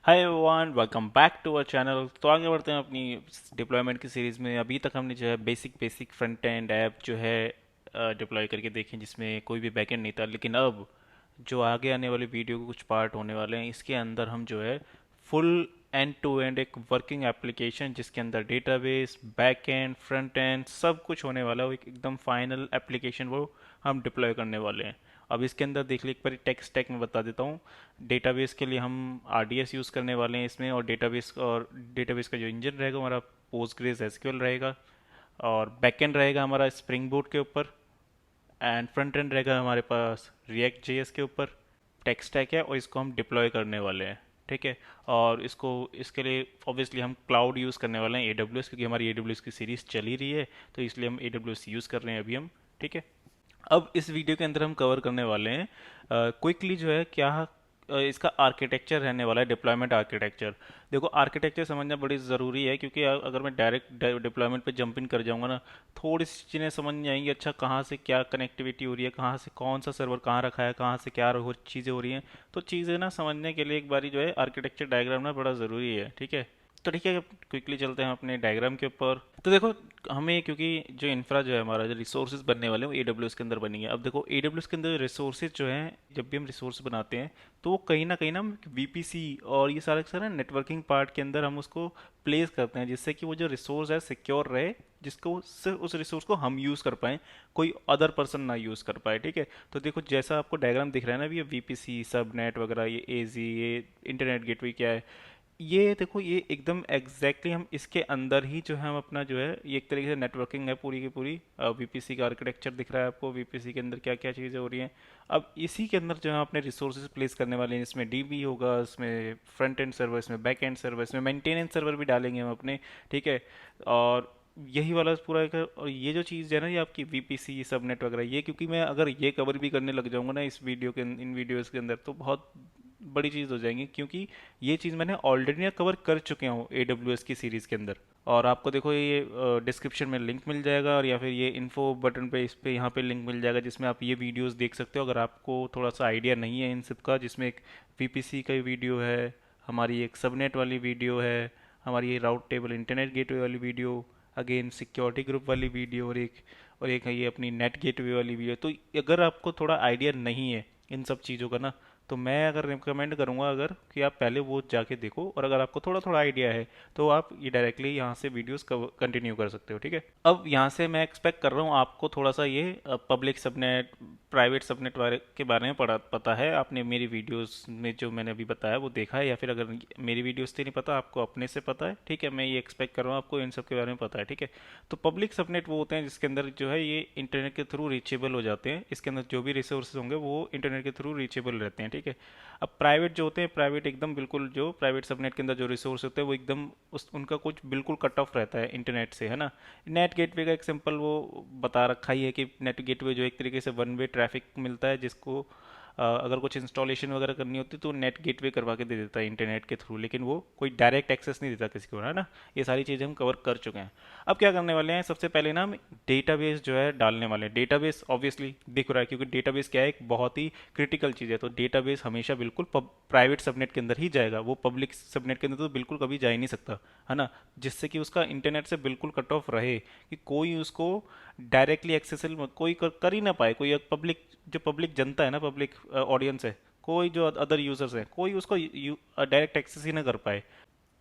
Hi everyone, welcome back to our channel. तो आगे बढ़ते हैं अपनी डिप्लॉयमेंट की सीरीज़ में। अभी तक हमने जो है बेसिक फ्रंट एंड ऐप जो है डिप्लॉय करके देखे, जिसमें कोई भी बैकएंड नहीं था। लेकिन अब जो आगे आने वाले वीडियो के कुछ पार्ट होने वाले हैं, इसके अंदर हम जो है फुल एंड टू एंड एक वर्किंग एप्लीकेशन, जिसके अंदर डेटाबेस, बैकएंड, फ्रंट एंड सब कुछ होने वाला है, वो एक एकदम फाइनल एप्लीकेशन वो हम डिप्लॉय करने वाले हैं। अब इसके अंदर देख लीजिए, एक बार टेक स्टैक में बता देता हूँ। डेटाबेस के लिए हम RDS यूज़ करने वाले हैं इसमें, और डेटाबेस का जो इंजन रहेगा हमारा पोस्टग्रेस SQL रहेगा, और बैकएंड रहेगा हमारा स्प्रिंग बूट के ऊपर, एंड फ्रंट एंड रहेगा हमारे पास रिएक्ट JS के ऊपर। टेक स्टैक है और इसको हम डिप्लॉय करने वाले हैं। ठीक है। और इसके लिए ऑब्वियसली हम क्लाउड यूज़ करने वाले हैं AWS, क्योंकि हमारी AWS की सीरीज़ चल ही रही है, तो इसलिए हम AWS यूज़ कर रहे हैं अभी हम। ठीक है। अब इस वीडियो के अंदर हम कवर करने वाले हैं क्विकली जो है क्या इसका आर्किटेक्चर रहने वाला है, डिप्लॉयमेंट आर्किटेक्चर। देखो, आर्किटेक्चर समझना बड़ी ज़रूरी है, क्योंकि अगर मैं डायरेक्ट डिप्लॉयमेंट पे जंप इन कर जाऊंगा ना, थोड़ी सी चीज़ें समझ नहीं आएंगी। अच्छा, कहाँ से क्या कनेक्टिविटी हो रही है, कहाँ से कौन सा सर्वर कहाँ रखा है, कहाँ से क्या चीज़ें हो रही हैं। तो चीज़ें ना समझने के लिए एक बारी जो है आर्किटेक्चर डायग्राम ना बड़ा ज़रूरी है। ठीक है। तो ठीक है, क्विकली चलते हैं अपने डायग्राम के ऊपर। तो देखो, हमें क्योंकि जो इंफ्रा जो है हमारा, जो रिसोर्सेज बनने वाले हैं वो AWS के अंदर बनेंगे। अब देखो, AWS के अंदर रिसोर्सेज जो हैं, जब भी हम रिसोर्स बनाते हैं तो वो कहीं ना VPC और ये सारा सारा नेटवर्किंग पार्ट के अंदर हम उसको प्लेस करते हैं, जिससे कि वो जो रिसोर्स है सिक्योर रहे, जिसको सिर्फ उस रिसोर्स को हम यूज़ कर पाएँ, कोई अदर पर्सन ना यूज़ कर पाए। ठीक है। तो देखो, जैसा आपको डायग्राम दिख रहा है ना, अभी ये VPC सबनेट वगैरह, ये AZ, ये इंटरनेट गेटवे क्या है, ये देखो, ये एकदम एग्जैक्टली हम इसके अंदर ही जो है हम अपना जो है, ये एक तरीके से नेटवर्किंग है पूरी की पूरी। VPC का आर्किटेक्चर दिख रहा है आपको, VPC के अंदर क्या क्या चीज़ें हो रही हैं। अब इसी के अंदर जो है अपने रिसोर्सेज प्लेस करने वाले हैं। इसमें DB होगा, इसमें फ्रंट एंड सर्वर, इसमें बैक एंड सर्वर, इसमें मेंटेनेंस सर्वर भी डालेंगे हम अपने। ठीक है। और यही वाला पूरा एक, और ये जो चीज़ है ना, ये आपकी VPC सबनेट वगैरह, ये क्योंकि मैं अगर ये कवर भी करने लग जाऊंगा ना इस वीडियो के इन वीडियोस के अंदर, तो बहुत बड़ी चीज़ हो जाएंगी, क्योंकि ये चीज़ मैंने ऑलरेडी कवर कर चुके हूँ AWS की सीरीज़ के अंदर। और आपको देखो, ये डिस्क्रिप्शन में लिंक मिल जाएगा, और या फिर ये इन्फो बटन पे, इस पे यहाँ पे लिंक मिल जाएगा, जिसमें आप ये वीडियोस देख सकते हो अगर आपको थोड़ा सा आइडिया नहीं है इन सब का। जिसमें एक VPC का वीडियो है, हमारी एक सबनेट वाली वीडियो है, हमारी ये राउट टेबल इंटरनेट गेटवे वाली वीडियो, अगेन सिक्योरिटी ग्रुप वाली वीडियो, और एक है ये अपनी नेट गेटवे वाली वीडियो। तो अगर आपको थोड़ा आइडिया नहीं है इन सब चीज़ों का ना, तो मैं अगर रिकमेंड करूंगा अगर कि आप पहले वो जाके देखो, और अगर आपको थोड़ा थोड़ा आइडिया है तो आप ये डायरेक्टली यहाँ से वीडियोस कंटिन्यू कर सकते हो। ठीक है। अब यहाँ से मैं एक्सपेक्ट कर रहा हूँ आपको थोड़ा सा ये पब्लिक सबनेट, प्राइवेट सबनेट के बारे में पता है। आपने मेरी वीडियोस में जो मैंने अभी बताया वो देखा है, या फिर अगर मेरी वीडियोस से नहीं पता, आपको अपने से पता है। ठीक है। मैं ये एक्सपेक्ट कर रहा हूँ आपको इन सब के बारे में पता है। ठीक है। तो पब्लिक सबनेट वो होते हैं जिसके अंदर जो है ये इंटरनेट के थ्रू रीचेबल हो जाते हैं। इसके अंदर जो भी रिसोर्सेज होंगे वो इंटरनेट के थ्रू रीचेबल रहते हैं। ठीक है। अब प्राइवेट जो होते हैं, प्राइवेट एकदम बिल्कुल, जो प्राइवेट सबनेट के अंदर जो रिसोर्स होते हैं वो एकदम उनका कुछ बिल्कुल कट ऑफ रहता है इंटरनेट से, है ना। नेट गेटवे का एक सिंपल वो बता रखा ही है कि नेट गेटवे जो एक तरीके से वन वे ट्रैफिक मिलता है, जिसको अगर कुछ इंस्टॉलेशन वगैरह करनी होती है तो नेट गेटवे करवा के दे देता है इंटरनेट के थ्रू, लेकिन वो कोई डायरेक्ट एक्सेस नहीं देता किसी को, है ना। ये सारी चीज़ें हम कवर कर चुके हैं। अब क्या करने वाले हैं, सबसे पहले ना हम डेटाबेस जो है डालने वाले हैं। डेटाबेस ऑब्वियसली दिख रहा है, क्योंकि डेटाबेस क्या है, एक बहुत ही क्रिटिकल चीज़ है। तो डेटाबेस हमेशा बिल्कुल प्राइवेट सबनेट के अंदर ही जाएगा, वो पब्लिक सबनेट के अंदर तो बिल्कुल कभी जा ही नहीं सकता, है ना। जिससे कि उसका इंटरनेट से बिल्कुल कट ऑफ रहे, कि कोई उसको डायरेक्टली एक्सेसिबल कोई कर ही ना पाए। कोई पब्लिक, जो पब्लिक जनता है ना, पब्लिक ऑडियंस है, कोई जो अदर यूजर्स हैं, कोई उसको डायरेक्ट एक्सेस ही ना कर पाए।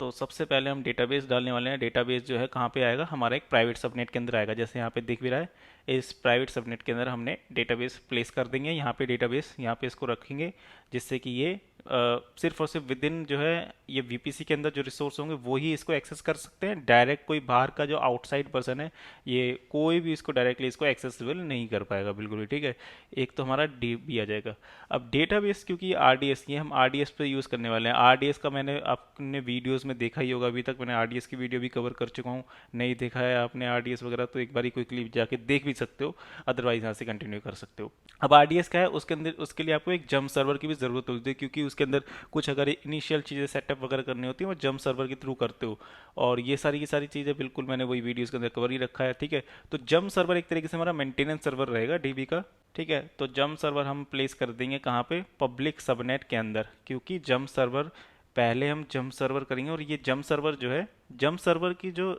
तो सबसे पहले हम डेटाबेस डालने वाले हैं। डेटाबेस जो है कहाँ पे आएगा, हमारा एक प्राइवेट सबनेट के अंदर आएगा, जैसे यहाँ पे दिख भी रहा है। इस प्राइवेट सबनेट के अंदर हमने डेटाबेस प्लेस कर देंगे। यहाँ पे डेटाबेस, यहाँ पे इसको रखेंगे, जिससे कि ये सिर्फ और सिर्फ विद इन जो है ये VPC के अंदर जो रिसोर्स होंगे वो ही इसको एक्सेस कर सकते हैं। डायरेक्ट कोई बाहर का जो आउटसाइड पर्सन है, ये कोई भी इसको डायरेक्टली इसको एक्सेसिबल नहीं कर पाएगा बिल्कुल भी। ठीक है। एक तो हमारा DB आ जाएगा। अब डेटाबेस, क्योंकि RDS, ये हम RDS पे यूज़ करने वाले हैं। RDS का मैंने आपने वीडियोस में देखा ही होगा, अभी तक मैंने RDS की वीडियो भी कवर कर चुका हूँ। नहीं देखा है आपने RDS वगैरह तो एक बार क्विकली जाके देख भी सकते हो, अदरवाइज यहाँ से कंटिन्यू कर सकते हो। अब RDS का है, उसके अंदर उसके लिए आपको एक जंप सर्वर की भी ज़रूरत होती है, क्योंकि उसके अंदर कुछ अगर इनिशियल चीज़ें सेटअप वगैरह करनी होती है वो जंप सर्वर के थ्रू करते हो। और ये सारी की सारी चीज़ें बिल्कुल मैंने वही वीडियोस के अंदर कवर ही रखा है। ठीक है। तो जंप सर्वर एक तरीके से हमारा मेंटेनेंस सर्वर रहेगा DB का। ठीक है। तो जंप सर्वर हम प्लेस कर देंगे कहाँ पे, पब्लिक सबनेट के अंदर, क्योंकि जंप सर्वर पहले हम जंप सर्वर करेंगे, और ये जंप सर्वर जो है, जंप सर्वर की जो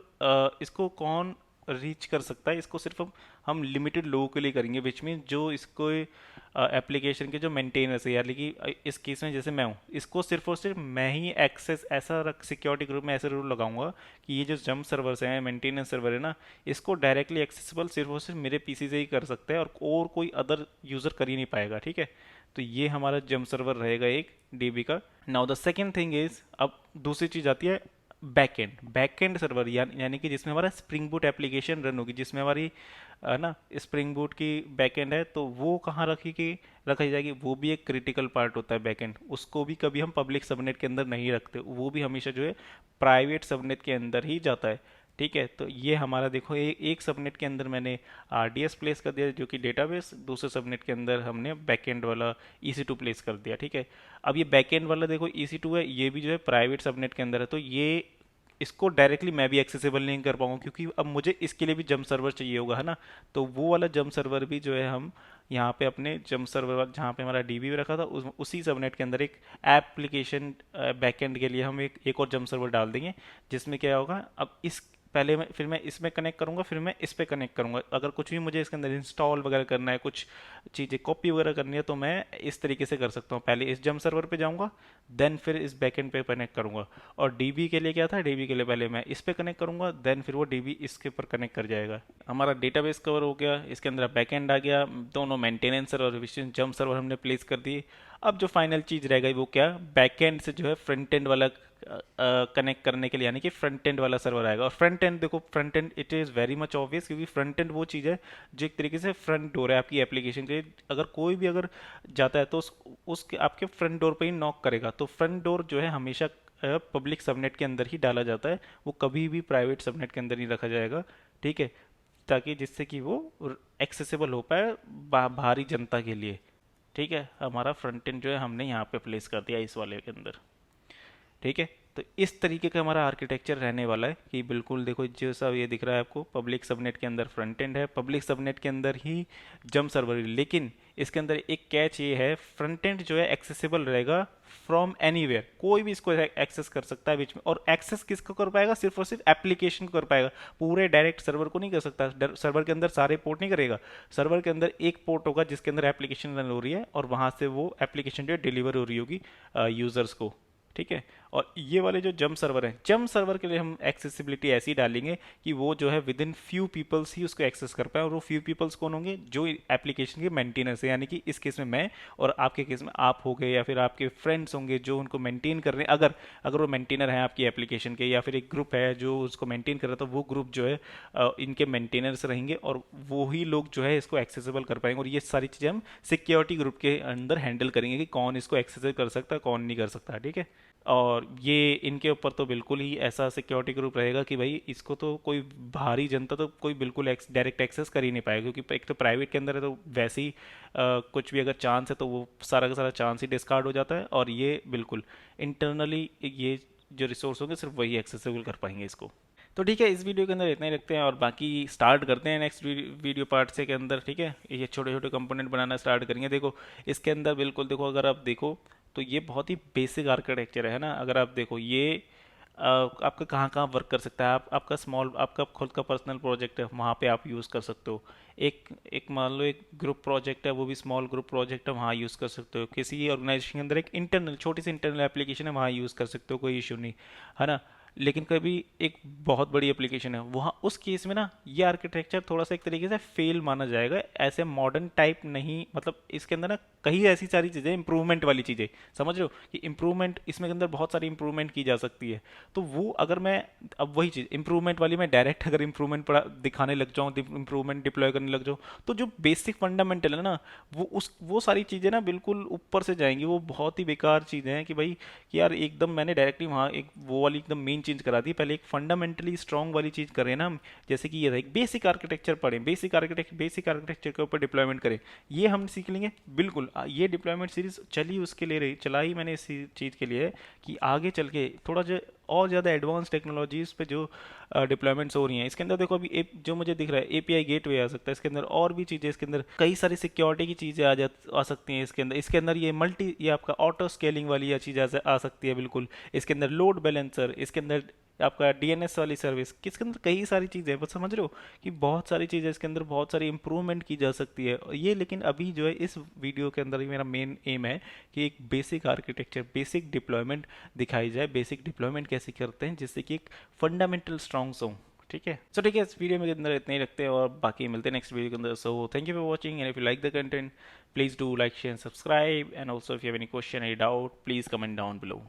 इसको कौन रीच कर सकता है, इसको सिर्फ हम लिमिटेड लोगों के लिए करेंगे, विच मीन जो इसको एप्लीकेशन के जो मेंटेनर्स है, यानी कि इस केस में जैसे मैं हूँ, इसको सिर्फ और सिर्फ मैं ही एक्सेस, ऐसा रख सिक्योरिटी ग्रुप में ऐसे रूल लगाऊंगा कि ये जो जंप सर्वर्स हैं, मेंटेनेंस सर्वर है ना, इसको डायरेक्टली एक्सेसिबल सिर्फ और सिर्फ मेरे पीसी से ही कर सकते हैं, और कोई अदर यूज़र कर ही नहीं पाएगा, ठीक है। तो ये हमारा जंप सर्वर रहेगा एक डीबी का। Now the second thing is, अब दूसरी चीज़ आती है बैकएंड सर्वर, यानी कि जिसमें हमारा स्प्रिंग बूट एप्लीकेशन रन होगी, जिसमें हमारी ना स्प्रिंग बूट की बैकएंड है, तो वो कहाँ रखी जाएगी, वो भी एक क्रिटिकल पार्ट होता है बैकएंड, उसको भी कभी हम पब्लिक सबनेट के अंदर नहीं रखते, वो भी हमेशा जो है प्राइवेट सबनेट के अंदर ही जाता है, ठीक है। तो ये हमारा देखो, एक सबनेट के अंदर मैंने RDS प्लेस कर दिया जो कि डेटाबेस, दूसरे सबनेट के अंदर हमने बैकएंड वाला EC2 प्लेस कर दिया, ठीक है। अब ये बैकएंड वाला देखो EC2 है, ये भी जो है प्राइवेट सबनेट के अंदर है, तो ये इसको डायरेक्टली मैं भी एक्सेसिबल नहीं कर पाऊंगा, क्योंकि अब मुझे इसके लिए भी जंप सर्वर चाहिए होगा, है ना। तो वो वाला जंप सर्वर भी जो है हम यहाँ पे अपने जंप सर्वर जहाँ पे हमारा डीबी रखा था, उसी सबनेट के अंदर एक एप्लीकेशन बैकएंड के लिए हम एक और जंप सर्वर डाल देंगे, जिसमें क्या होगा, अब इस पहले फिर मैं इसमें कनेक्ट करूंगा, फिर मैं इस पे कनेक्ट करूंगा, अगर कुछ भी मुझे इसके अंदर इंस्टॉल वगैरह करना है, कुछ चीज़ें कॉपी वगैरह करनी है, तो मैं इस तरीके से कर सकता हूँ, पहले इस जंप सर्वर पे जाऊंगा, देन फिर इस बैकएंड पे कनेक्ट करूंगा। और डीबी के लिए क्या था, डीबी के लिए पहले मैं इस पे कनेक्ट करूंगा, देन फिर वो डीबी इसके ऊपर कनेक्ट कर जाएगा। हमारा डेटाबेस कवर हो गया, इसके अंदर बैकएंड आ गया, दोनों मेंटेनेंस और जंप सर्वर हमने प्लेस कर दिए। अब जो फाइनल चीज़ रह गई वो क्या, बैकएंड से जो है फ्रंट एंड वाला कनेक्ट करने के लिए, यानी कि फ्रंट एंड वाला सर्वर आएगा। और फ्रंट एंड देखो, front end it is very much obvious, क्योंकि फ्रंट एंड वो चीज़ है जो एक तरीके से फ्रंट डोर है आपकी एप्लीकेशन के। अगर कोई भी अगर जाता है तो उसके आपके फ्रंट डोर पे ही नॉक करेगा, तो फ्रंट डोर जो है हमेशा पब्लिक सबनेट के अंदर ही डाला जाता है, वो कभी भी प्राइवेट सबनेट के अंदर नहीं रखा जाएगा, ठीक है, ताकि जिससे कि वो एक्सेसिबल हो पाए बाहरी जनता के लिए, ठीक है। हमारा फ्रंट एंड जो है हमने यहाँ पे प्लेस कर दिया इस वाले के अंदर, ठीक है। तो इस तरीके का हमारा आर्किटेक्चर रहने वाला है कि बिल्कुल देखो, जो सब ये दिख रहा है आपको, पब्लिक सबनेट के अंदर फ्रंट एंड है, पब्लिक सबनेट के अंदर ही जंप सर्वर, लेकिन इसके अंदर एक कैच ये है, फ्रंट एंड जो है एक्सेसिबल रहेगा फ्रॉम एनीवेयर, कोई भी इसको एक्सेस कर सकता है बीच में, और एक्सेस किसको कर पाएगा, सिर्फ और सिर्फ एप्लीकेशन को कर पाएगा, पूरे डायरेक्ट सर्वर को नहीं कर सकता, सर्वर के अंदर सारे पोर्ट नहीं करेगा, सर्वर के अंदर एक पोर्ट होगा जिसके अंदर एप्लीकेशन रन हो रही है, और वहां से वो एप्लीकेशन जो है डिलीवर हो रही होगी यूजर्स को, ठीक है। और ये वाले जो जंप सर्वर हैं, जंप सर्वर के लिए हम एक्सेसिबिलिटी ऐसी डालेंगे कि वो जो है विद इन फ्यू पीपल्स ही उसको एक्सेस कर पाए, और वो फ्यू पीपल्स कौन होंगे, जो एप्लीकेशन के मेंटेनर्स है, यानी कि इस केस में मैं, और आपके केस में आप हो गए, या फिर आपके फ्रेंड्स होंगे जो उनको मेंटेन कर रहे हैं, अगर अगर वो मेंटेनर है आपकी एप्लीकेशन के, या फिर एक ग्रुप है जो उसको मेंटेन कर रहा है, तो वो ग्रुप जो है इनके मेंटेनर्स रहेंगे, और वो ही लोग जो है इसको एक्सेसिबल कर पाएंगे, और ये सारी चीज़ें हम सिक्योरिटी ग्रुप के अंदर हैंडल करेंगे कि कौन इसको एक्सेस कर सकता है, कौन नहीं कर सकता, ठीक है। और ये इनके ऊपर तो बिल्कुल ही ऐसा सिक्योरिटी ग्रुप रहेगा कि भाई इसको तो कोई बाहरी जनता तो कोई बिल्कुल डायरेक्ट एक्सेस कर ही नहीं पाएगा, क्योंकि एक तो प्राइवेट के अंदर है, तो वैसे ही कुछ भी अगर चांस है तो वो सारा का सारा चांस ही डिस्कार्ड हो जाता है, और ये बिल्कुल इंटरनली ये जो रिसोर्स होंगे सिर्फ वही एक्सेसिबल कर पाएंगे इसको। तो ठीक है, इस वीडियो के अंदर इतना ही रखते हैं, और बाकी स्टार्ट करते हैं नेक्स्ट वीडियो पार्ट से के अंदर, ठीक है। ये छोटे छोटे कंपोनेंट बनाना स्टार्ट करेंगे। देखो इसके अंदर बिल्कुल देखो, अगर आप देखो तो ये बहुत ही बेसिक आर्किटेक्चर है ना। अगर आप देखो ये आपका कहाँ कहाँ वर्क कर सकता है, आपका स्मॉल, आपका खुद का पर्सनल प्रोजेक्ट है, वहाँ पे आप यूज़ कर सकते हो। एक एक मान लो एक ग्रुप प्रोजेक्ट है, वो भी स्मॉल ग्रुप प्रोजेक्ट है, वहाँ यूज़ कर सकते हो। किसी ऑर्गेनाइजेशन के अंदर एक इंटरनल छोटी सी इंटरनल एप्लीकेशन है, वहाँ यूज़ कर सकते हो, कोई इशू नहीं, है ना। लेकिन कभी एक बहुत बड़ी एप्लीकेशन है, वहाँ उस केस में ना ये आर्किटेक्चर थोड़ा सा एक तरीके से फेल माना जाएगा, ऐसे मॉडर्न टाइप नहीं, मतलब इसके अंदर ना कई ऐसी सारी चीज़ें इंप्रूवमेंट वाली चीज़ें, समझ रहे हो कि इंप्रूवमेंट, इसमें के अंदर बहुत सारी इंप्रूवमेंट की जा सकती है। तो वो अगर मैं अब वही चीज़ इंप्रूवमेंट वाली मैं डायरेक्ट अगर इंप्रूवमेंट पढ़ा दिखाने लग जाऊँ, इंप्रूवमेंट डिप्लॉय करने लग जाऊँ, तो जो बेसिक फंडामेंटल है ना, वो सारी चीज़ें ना बिल्कुल ऊपर से जाएंगी, वो बहुत ही बेकार चीज़ें हैं कि भाई कि यार एकदम मैंने डायरेक्टली वहाँ एक वो वाली एकदम मेन चीज़ करा दी, पहले एक फंडामेंटली स्ट्रॉन्ग वाली चीज़ करें ना हम। जैसे कि ये था, एक बेसिक आर्किटेक्चर पढ़ें, बेसिक आर्किटेक्चर के ऊपर डिप्लॉयमेंट करें, ये हम सीख लेंगे बिल्कुल। ये डिप्लॉयमेंट सीरीज चली उसके लिए रही, चला ही मैंने इसी चीज़ के लिए कि आगे चल के थोड़ा जो और ज़्यादा एडवांस टेक्नोलॉजीज़ पे जो डिप्लॉयमेंट्स हो रही हैं। इसके अंदर देखो अभी जो मुझे दिख रहा है एपीआई गेटवे आ सकता है इसके अंदर, और भी चीज़ें इसके अंदर, कई सारी सिक्योरिटी की चीज़ें आ सकती हैं इसके अंदर ये आपका ऑटो स्केलिंग वाली चीज़ आ सकती है बिल्कुल। इसके अंदर लोड बैलेंसर, इसके अंदर आपका डीएनएस वाली सर्विस, किसके अंदर कई सारी चीज़ें हैं, बस समझ रहे हो कि बहुत सारी चीज़ें इसके अंदर, बहुत सारी इंप्रूवमेंट की जा सकती है ये। लेकिन अभी जो है इस वीडियो के अंदर ही मेरा मेन एम है कि एक बेसिक आर्किटेक्चर, बेसिक डिप्लॉयमेंट दिखाई जाए, बेसिक डिप्लॉयमेंट कैसे करते हैं जिससे कि एक फंडामेंटल स्ट्रॉन्ग हो। ठीक है, सो ठीक है, इस वीडियो में अंदर इतने ही रखते हैं और बाकी मिलते हैं नेक्स्ट वीडियो के अंदर। So thank you for watching, and if you like the content please do like share subscribe, and also if you have any question any doubt please comment down below.